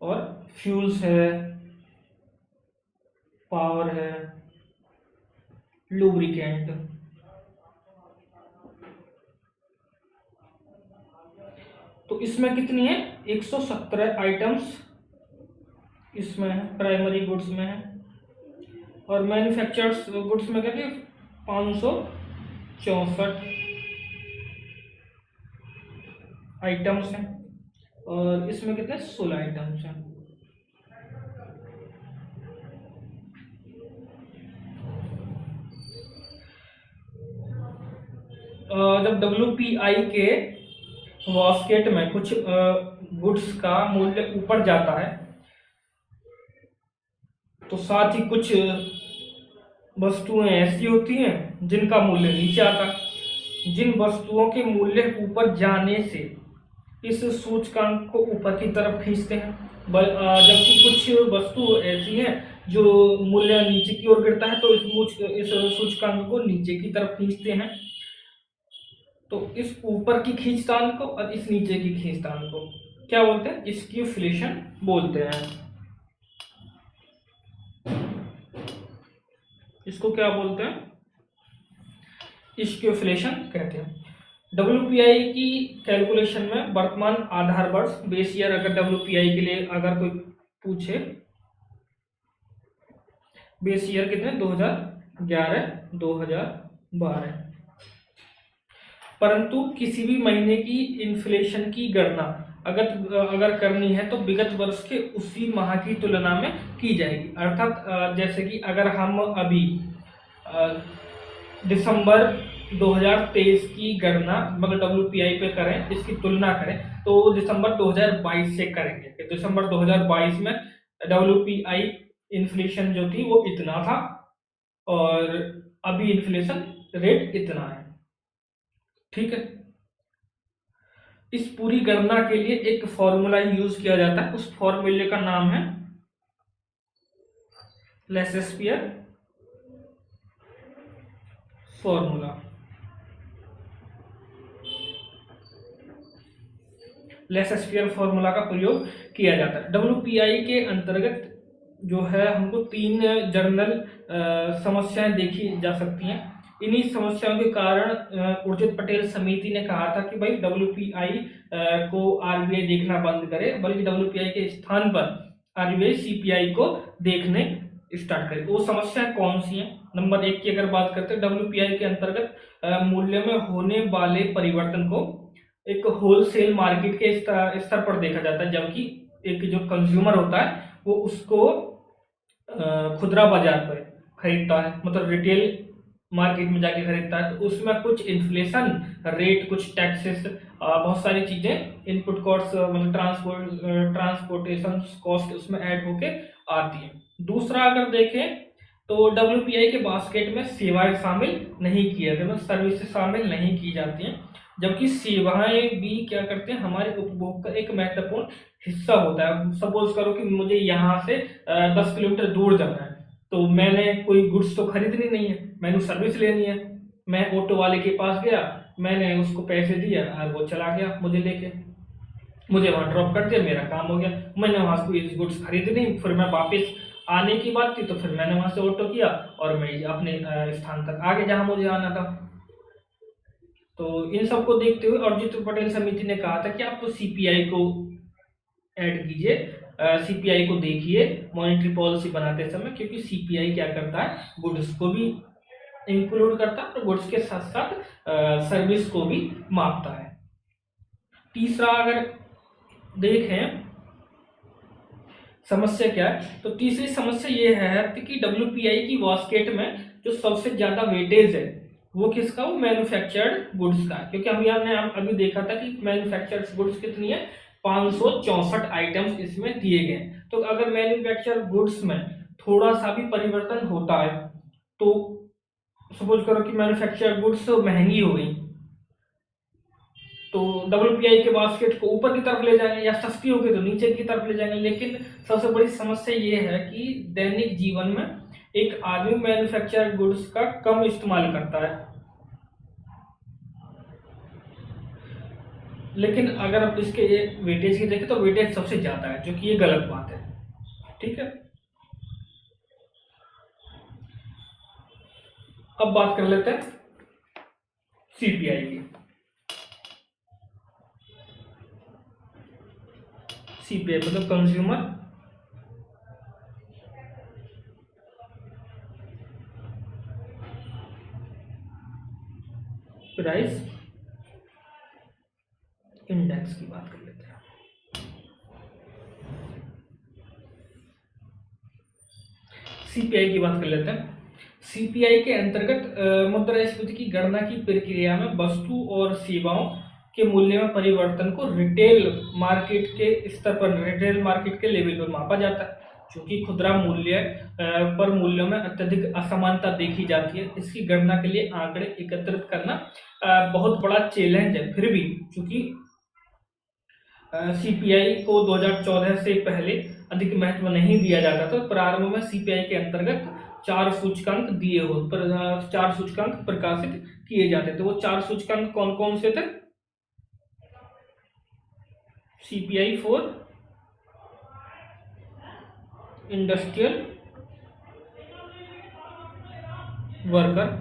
और फ्यूल्स है, पावर है, लुब्रिकेंट। तो इसमें कितनी है? 117 आइटम्स इसमें है, प्राइमरी गुड्स में है। और मैन्युफैक्चर्ड गुड्स में कहते 564 आइटम्स हैं। और इसमें कितने? 16 आइटम्स हैं। जब डब्ल्यूपीआई के बास्केट में कुछ गुड्स का मूल्य ऊपर जाता है, तो साथ ही कुछ वस्तुएं ऐसी होती हैं जिनका मूल्य नीचे आता है। जिन वस्तुओं के मूल्य ऊपर जाने से इस सूचकांक को ऊपर की तरफ खींचते हैं, जबकि कुछ वस्तु ऐसी हैं जो मूल्य नीचे की ओर गिरता है, तो इस सूचकांक को नीचे की तरफ खींचते हैं। तो इस ऊपर की खींचतान को और इस नीचे की खींचतान को क्या बोलते हैं? स्क्यूफ्लेशन बोलते हैं। इसको क्या बोलते हैं, स्क्यूफ्लेशन कहते हैं। WPI की कैलकुलेशन में वर्तमान आधार वर्ष बेस ईयर, अगर WPI के लिए अगर कोई पूछे, बेस ईयर कितने 2011 2012, परंतु किसी भी महीने की इन्फ्लेशन की गणना अगर करनी है तो विगत वर्ष के उसी माह की तुलना में की जाएगी। अर्थात जैसे कि अगर हम अभी दिसंबर 2023 की गणना मतलब WPI पे करें, इसकी तुलना करें तो दिसंबर 2022 से करेंगे कि दिसंबर 2022 में WPI इन्फ्लेशन जो थी वो इतना था और अभी इन्फ्लेशन रेट इतना है। ठीक है, इस पूरी गणना के लिए एक फॉर्मूला यूज किया जाता है, उस फॉर्मूले का नाम है लेसेस्पियर फॉर्मूला। लेसेस्पियर फॉर्मूला का प्रयोग किया जाता है। WPI के अंतर्गत जो है हमको 3 जर्नल समस्याएं देखी जा सकती हैं। इन्हीं समस्याओं के कारण उर्जित पटेल समिति ने कहा था कि भाई WPI को RBI देखना बंद करे, बल्कि WPI के स्थान पर RBI CPI को देखने स्टार्ट करे। वो समस्याएं कौन सी हैं? नंबर 1 की अगर बात करते हैं, WPI के अंतर्गत मूल्य में होने वाले परिवर्तन को एक होलसेल मार्केट के स्तर पर देखा जाता है, जबकि एक जो कंज्यूमर होता है वो उसको खुदरा बाजार पर खरीदता है, मतलब रिटेल मार्केट में जाके खरीदता है। तो उसमें कुछ इन्फ्लेशन रेट, कुछ टैक्सेस, बहुत सारी चीजें, इनपुट कॉस्ट मतलब ट्रांसपोर्टेशन कॉस्ट उसमें ऐड होके आती है। दूसरा अगर देखें तो WPI के बास्केट में सेवाएं शामिल नहीं की जाती, मतलब सर्विसेज शामिल नहीं की जाती हैं, जबकि सेवाएं भी क्या करते हैं, हमारे उपभोग का एक महत्वपूर्ण हिस्सा होता है। सपोज करो कि मुझे यहाँ से 10 किलोमीटर दूर जाना है, तो मैंने कोई गुड्स तो खरीदनी नहीं है, मैंने सर्विस लेनी है। मैं ऑटो वाले के पास गया, मैंने उसको पैसे दिया और वो चला गया मुझे लेके, मुझे वहां ड्रॉप कर दिया, मेरा काम हो गया। मैंने वहां से कोई गुड्स खरीदी नहीं, फिर मैं वापस आने की बात थी तो फिर मैंने वहां से ऑटो किया और मैं अपने स्थान तक आ गया जहां मुझे आना था। तो इन सबको देखते हुए अर्जित पटेल समिति ने कहा था कि आप तो CPI को ऐड कीजिए, CPI को देखिए मॉनेटरी पॉलिसी बनाते समय, क्योंकि CPI क्या करता है, गुड्स को भी इंक्लूड करता है और गुड्स के साथ साथ सर्विस को भी मापता है। तीसरा अगर देखें समस्या क्या है, तो तीसरी समस्या ये है कि WPI की बास्केट में जो सबसे ज्यादा वेटेज है वो किसका, वो मैन्युफैक्चर्ड गुड्स का, क्योंकि हम यहाँ ने अभी देखा था कि मैन्युफैक्चर्ड गुड्स कितनी है, 564 आइटम्स इसमें दिए गए। तो अगर मैन्युफैक्चर्ड गुड्स में थोड़ा सा भी परिवर्तन होता है तो सपोज करो कि मैन्युफैक्चर्ड गुड्स महंगी हो गई, तो WPI के बास्केट को ऊपर की तरफ ले जाएंगे, या सस्ती होगी तो नीचे की तरफ ले जाएंगे। लेकिन सबसे बड़ी समस्या ये है कि दैनिक जीवन में एक आदमी मैन्युफैक्चर्ड गुड्स का कम इस्तेमाल करता है, लेकिन अगर आप इसके ये वेटेज की देखें तो वेटेज सबसे ज्यादा है, जो कि ये गलत बात है। ठीक है, अब बात कर लेते हैं CPI की। CPI मतलब कंज्यूमर प्राइस इंडेक्स की बात कर लेते हैं। CPI की बात कर लेते हैं। CPI के अंतर्गत मुद्रास्फीति की गणना की प्रक्रिया में वस्तु और सेवाओं के मूल्य में परिवर्तन को रिटेल मार्केट के स्तर पर, रिटेल मार्केट के लेवल पर मापा जाता है। क्योंकि खुदरा मूल्य पर मूल्यों में अत्यधिक असमानता देखी जाती है, इसकी गणना के लिए आंकड़े एकत्रित करना बहुत बड़ा चैलेंज है। फिर भी चूंकि CPI को 2014 से पहले अधिक महत्व नहीं दिया जाता, तो प्रारंभ में CPI के अंतर्गत 4 सूचकांक दिए हो, 4 सूचकांक प्रकाशित किए जाते थे। वो 4 सूचकांक कौन कौन से थे? CPI for industrial worker.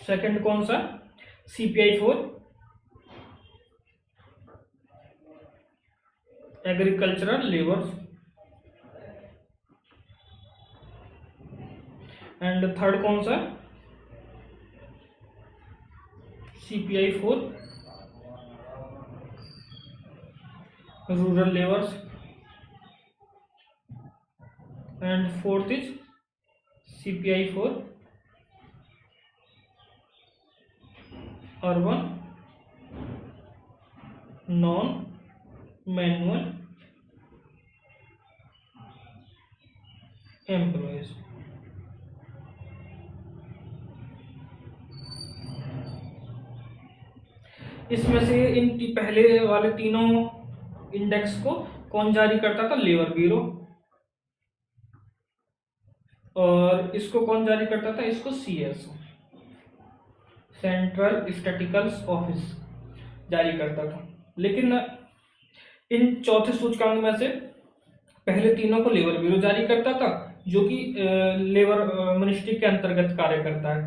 Second कौन सा? CPI for agricultural labours. And third कौन सा? CPI for rural labours. And fourth is CPI for urban non manual employees. इसमें से इन पहले वाले तीनों इंडेक्स को कौन जारी करता था? Labour bureau. और इसको कौन जारी करता था? इसको CSO, सेंट्रल स्टैटिस्टिकल ऑफिस जारी करता था। लेकिन इन चौथे सूचकांक में से पहले तीनों को लेबर ब्यूरो जारी करता था, जो कि लेबर मिनिस्ट्री के अंतर्गत कार्य करता है,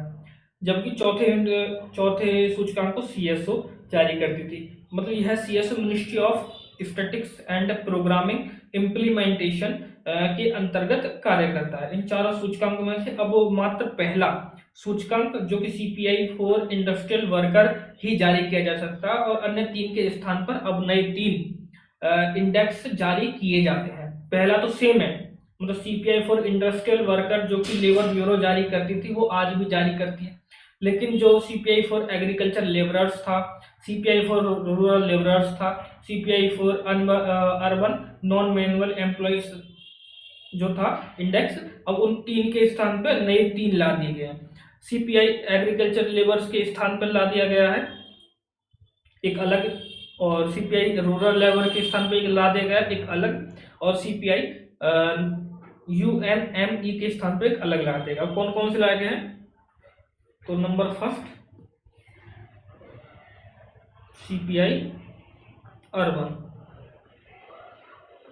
जबकि चौथे सूचकांक को CSO जारी करती थी। मतलब यह CSO ministry of statistics and programming implementation के अंतर्गत कार्य करता है। इन चारों सूचकांक में से अब मात्र पहला सूचकांक जो कि CPI फॉर इंडस्ट्रियल वर्कर ही जारी किया जा सकता है, और अन्य तीन के स्थान पर अब नए तीन इंडेक्स जारी किए जाते हैं। पहला तो सेम है, मतलब CPI फॉर इंडस्ट्रियल वर्कर जो कि लेबर ब्यूरो जारी करती थी वो आज भी जारी करती है। लेकिन जो CPI फॉर एग्रीकल्चर लेबरर्स था, CPI फॉर रूरल लेबरर्स था, CPI for urban non manual employees जो था इंडेक्स, अब उन तीन के स्थान पर नए तीन ला दिए गए हैं। CPI एग्रीकल्चर लेबर्स के स्थान पर ला दिया गया है एक अलग, और CPI रूरल लेबर के स्थान पर ला दिया गया एक अलग, और CPI UNME के स्थान पर एक अलग ला देगा। कौन कौन से लाए गए हैं? तो नंबर फर्स्ट CPI अर्बन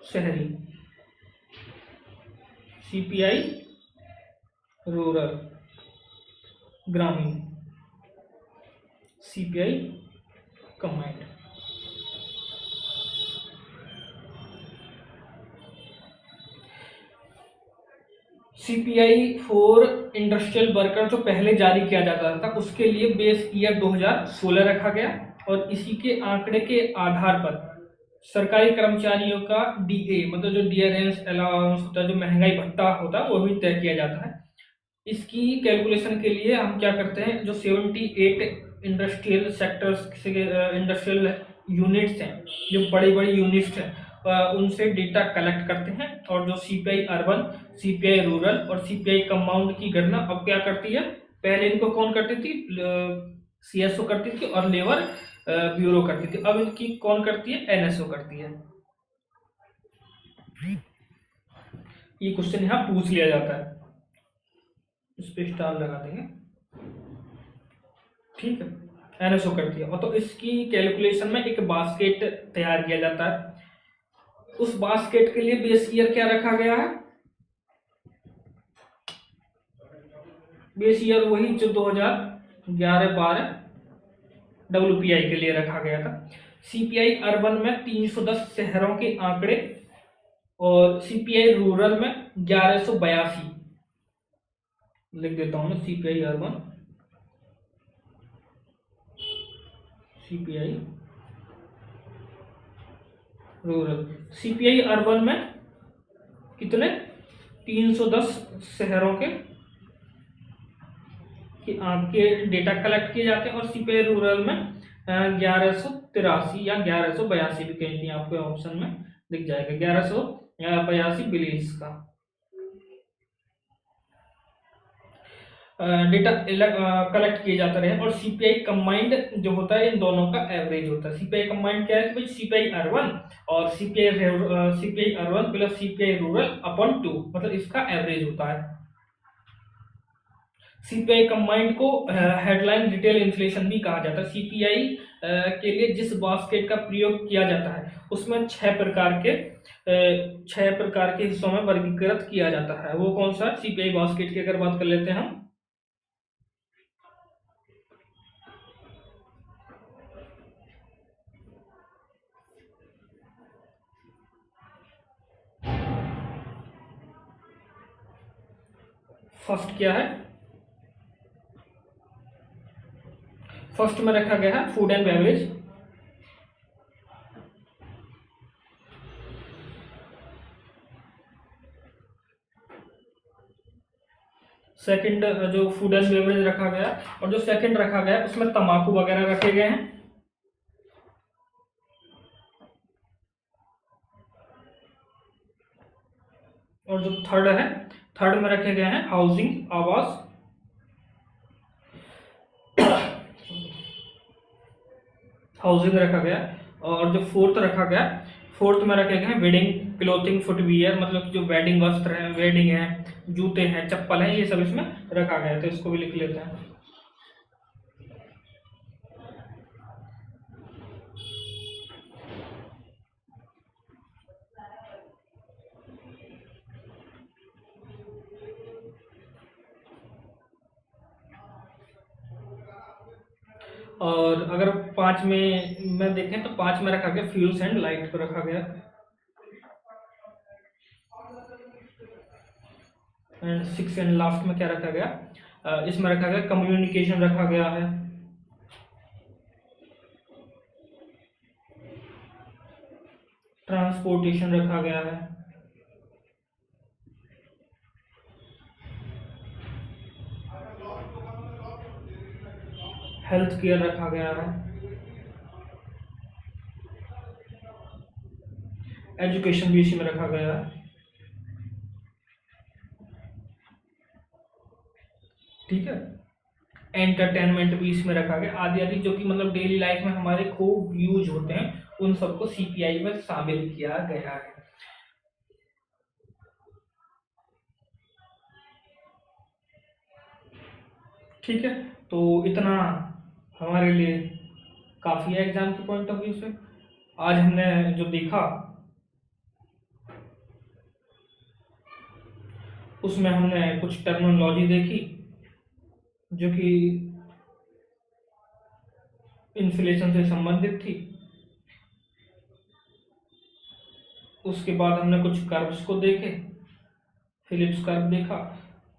शहरी, CPI रूरल ग्रामीण, CPI combined. CPI for industrial worker जो पहले जारी किया जाता था उसके लिए बेस ईयर 2016 रखा गया, और इसी के आंकड़े के आधार पर सरकारी कर्मचारियों का DA मतलब जो डियरेंस अलाउंस होता है, जो महंगाई भत्ता होता है, वो भी तय किया जाता है। इसकी कैलकुलेशन के लिए हम क्या करते हैं, जो 78 इंडस्ट्रियल सेक्टर्स इंडस्ट्रियल यूनिट्स हैं, जो बड़ी बड़ी यूनिट्स हैं, उनसे डेटा कलेक्ट करते हैं, और जो CPI अर्बन, CPI रूरल और CPI कंपाउंड की गणना अब क्या करती है, पहले इनको कौन करती थी? CSO करती थी और लेबर ब्यूरो करती थी। अब इनकी कौन करती है? NSO करती है। ये क्वेश्चन यहाँ पूछ लिया जाता है, इस पे स्टार लगा देंगे, ठीक है। NSO करती है, और तो इसकी कैलकुलेशन में एक बास्केट तैयार किया जाता है। उस बास्केट के लिए बेस ईयर क्या रखा गया है? बेस ईयर वही जो 2011-12 WPI के लिए रखा गया था। CPI अर्बन में 310 शहरों के आंकड़े, और CPI रूरल में 1182 लिख देता हूं मैं। CPI urban, CPI rural. CPI urban में कितने? 310 शहरों के डेटा कलेक्ट किए जाते हैं, और CPI रूरल में 1183 या 1182 भी कहीं आपको ऑप्शन में दिख जाएगा, 1182 विलेज का डेटा कलेक्ट किए जाते रहे। और CPI कंबाइंड जो होता है इन दोनों का एवरेज होता है। CPI कंबाइंड क्या है कि भाई CPI अर्बन और CPI urban plus CPI rural upon 2, मतलब इसका एवरेज होता है। सीपीआई कंबाइंड को हेडलाइन रिटेल इन्फ्लेशन भी कहा जाता है। सीपीआई के लिए जिस बास्केट का प्रयोग किया जाता है उसमें छह प्रकार के हिस्सों में वर्गीकृत किया जाता है। वो कौन सा? सीपीआई बास्केट की अगर बात कर लेते हैं हम, फर्स्ट क्या है? फर्स्ट में रखा गया है फूड एंड बेवरेज, सेकंड जो फूड एंड बेवरेज रखा गया, और जो सेकंड रखा गया उसमें तंबाकू वगैरह रखे गए हैं। और जो थर्ड है, थर्ड में रखे गए हैं हाउसिंग, आवास, हाउसिंग रखा गया। और जो फोर्थ रखा गया, फोर्थ में रखे गए हैं वेडिंग क्लोथिंग फुटवियर, मतलब जो वेडिंग वस्त्र हैं, वेडिंग है, जूते हैं, चप्पल हैं, ये सब इसमें रखा गया है। तो इसको भी लिख लेते हैं। और अगर पांच में देखें तो पांच में रखा गया फ्यूल्स एंड लाइट को रखा गया। एंड सिक्स एंड लास्ट में क्या रखा गया? इसमें रखा गया कम्युनिकेशन रखा गया है। ट्रांसपोर्टेशन रखा गया है। हेल्थ केयर रखा गया है। एजुकेशन भी इसी में रखा गया है। ठीक है, एंटरटेनमेंट भी इसमें रखा गया, आदि आदि, जो कि मतलब डेली लाइफ में हमारे खूब यूज होते हैं, उन सबको सीपीआई में शामिल किया गया है। ठीक है, तो इतना हमारे लिए काफी है एग्जाम के पॉइंट ऑफ व्यू से। आज हमने जो देखा उसमें हमने कुछ टर्मिनोलॉजी देखी जो कि इन्फ्लेशन से संबंधित थी। उसके बाद हमने कुछ कर्व्स को देखे, फिलिप्स कर्व देखा।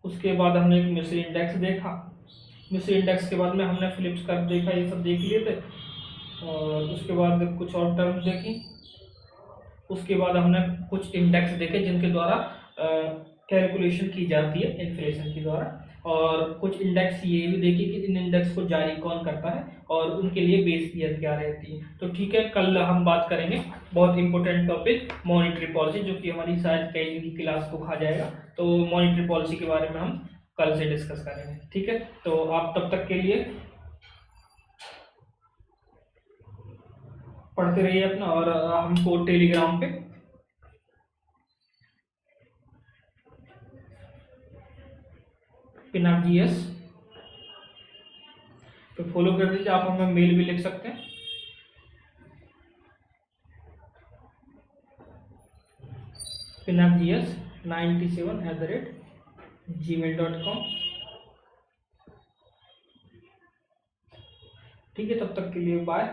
उसके बाद हमने एक मिस्र इंडेक्स देखा। मिस्र इंडेक्स के बाद में हमने फिलिप्स कर्व देखा। ये सब देख लिए थे। और उसके बाद कुछ और टर्म्स देखी। उसके बाद हमने कुछ इंडेक्स देखे जिनके द्वारा कैलकुलेशन की जाती है इन्फ्लेशन के द्वारा। और कुछ इंडेक्स ये भी देखी कि इन इंडेक्स को जारी कौन करता है और उनके लिए बेस ईयर क्या रहती है। तो ठीक है, कल हम बात करेंगे बहुत इंपॉर्टेंट टॉपिक मॉनेटरी पॉलिसी, जो कि हमारी शायद कई की क्लास को खा जाएगा। तो मॉनेटरी पॉलिसी के बारे में हम कल से डिस्कस करेंगे। ठीक है, तो आप तब तक के लिए पढ़ते रहिए अपना, और हमको टेलीग्राम पे पिनाक जीएस तो फॉलो कर दीजिए। आप हमें मेल भी लिख सकते हैं, pinakgs97@gmail.com। ठीक है, तब तक के लिए बाय।